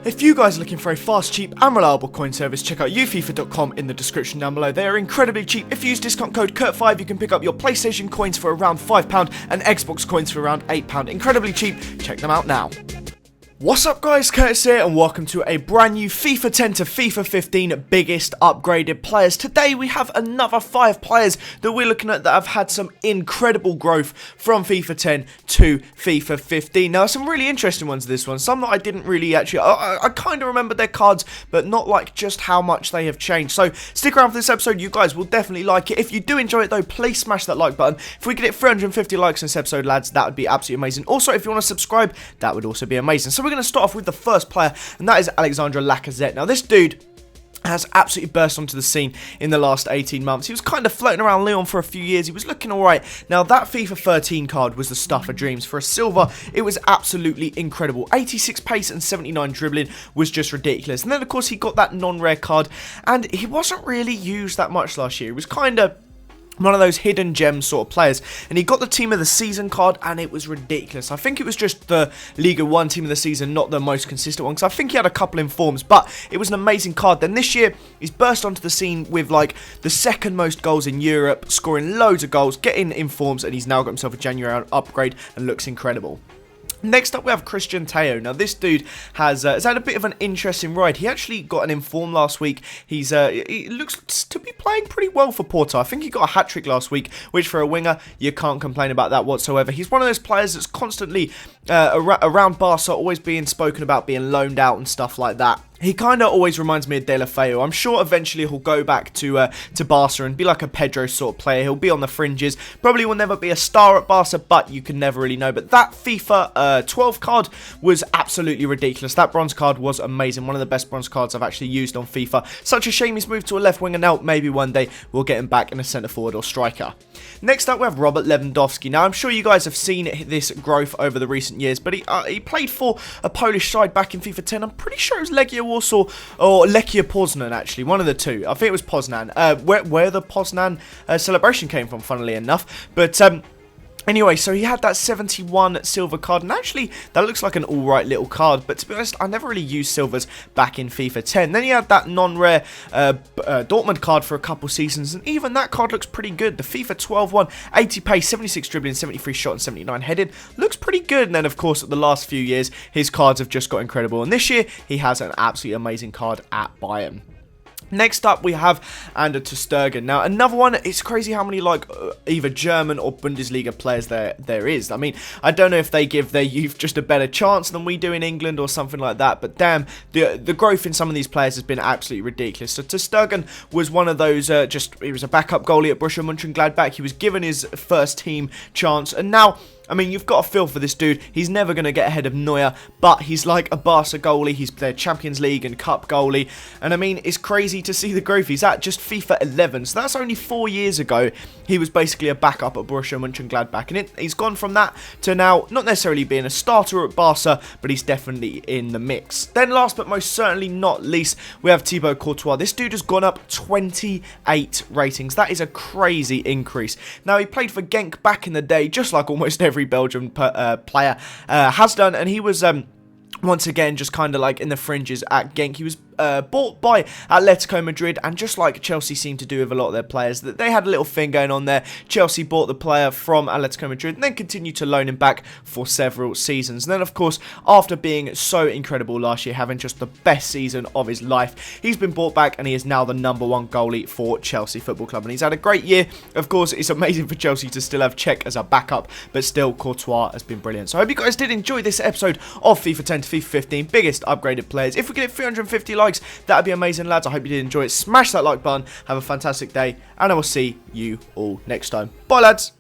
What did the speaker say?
If you guys are looking for a fast, cheap and reliable coin service, check out ufifa.com in the description down below. They are incredibly cheap. If you use discount code KURT5, you can pick up your PlayStation coins for around £5 and Xbox coins for around £8. Incredibly cheap. Check them out now. What's up guys, Curtis here and welcome to a brand new FIFA 10 to FIFA 15 biggest upgraded players. Today we have another 5 players that we're looking at that have had some incredible growth from FIFA 10 to FIFA 15. Now some really interesting ones this one, some that I didn't really actually, I kind of remember their cards but not like just how much they have changed. So stick around for this episode, you guys will definitely like it. If you do enjoy it though, please smash that like button. If we could hit 350 likes in this episode lads, that would be absolutely amazing. Also if you want to subscribe, that would also be amazing. So we're going to start off with the first player, and that is Alexandre Lacazette. Now this dude has absolutely burst onto the scene in the last 18 months. He was kind of floating around Lyon for a few years. He was looking alright. Now that FIFA 13 card was the stuff of dreams. For a silver, it was absolutely incredible. 86 pace and 79 dribbling was just ridiculous. And then of course he got that non-rare card, and he wasn't really used that much last year. He was kind of one of those hidden gem sort of players, and he got the team of the season card and it was ridiculous. I think it was just the Liga 1 team of the season, not the most consistent one, because I think he had a couple in forms, but it was an amazing card. Then this year he's burst onto the scene with like the second most goals in Europe, scoring loads of goals, getting in forms, and he's now got himself a January upgrade and looks incredible. Next up we have Christian Teo. Now this dude has had a bit of an interesting ride. He actually got an inform last week. He looks to be playing pretty well for Porto. I think he got a hat-trick last week, which for a winger, you can't complain about that whatsoever. He's one of those players that's constantly around Barca, always being spoken about, being loaned out and stuff like that. He kind of always reminds me of De La Feu. I'm sure eventually he'll go back to Barca and be like a Pedro sort of player. He'll be on the fringes. Probably will never be a star at Barca, but you can never really know. But that FIFA 12 card was absolutely ridiculous. That bronze card was amazing. One of the best bronze cards I've actually used on FIFA. Such a shame he's moved to a left winger now. Maybe one day we'll get him back in a centre forward or striker. Next up we have Robert Lewandowski. Now I'm sure you guys have seen this growth over the recent years, but he played for a Polish side back in FIFA 10. I'm pretty sure it was Legia Warsaw or Lechia Poznan, actually, one of the two. I think it was Poznan, where the Poznan celebration came from, funnily enough. But anyway, so he had that 71 silver card, and actually that looks like an alright little card, but to be honest, I never really used silvers back in FIFA 10. Then he had that non-rare Dortmund card for a couple seasons, and even that card looks pretty good. The FIFA 12 one, 80 pace, 76 dribbling, 73 shot, and 79 headed, looks pretty good. And then of course, the last few years, his cards have just got incredible, and this year, he has an absolutely amazing card at Bayern. Next up, we have Ander ter Stegen. Now, another one, it's crazy how many, like, either German or Bundesliga players there is. I mean, I don't know if they give their youth just a better chance than we do in England or something like that, but damn, the growth in some of these players has been absolutely ridiculous. So, ter Stegen was one of those, he was a backup goalie at Borussia Mönchengladbach. He was given his first team chance, and now, I mean, you've got a feel for this dude. He's never going to get ahead of Neuer, but he's like a Barca goalie. He's their Champions League and Cup goalie. And I mean, it's crazy to see the growth. He's at just FIFA 11. So that's only 4 years ago. He was basically a backup at Borussia Mönchengladbach. And he's gone from that to now not necessarily being a starter at Barca, but he's definitely in the mix. Then last but most certainly not least, we have Thibaut Courtois. This dude has gone up 28 ratings. That is a crazy increase. Now, he played for Genk back in the day, just like almost every Belgian player has done, and he was once again just kind of like in the fringes at Genk. He was bought by Atletico Madrid, and just like Chelsea seem to do with a lot of their players, that they had a little thing going on there. Chelsea bought the player from Atletico Madrid and then continued to loan him back for several seasons. And then of course, after being so incredible last year, having just the best season of his life, he's been bought back and he is now the #1 goalie for Chelsea Football Club, and he's had a great year. Of course, it's amazing for Chelsea to still have Cech as a backup, but still Courtois has been brilliant. So I hope you guys did enjoy this episode of FIFA 10 to FIFA 15 biggest upgraded players. If we get 350 likes, that'd be amazing, lads. I hope you did enjoy it. Smash that like button. Have a fantastic day, and I will see you all next time. Bye, lads.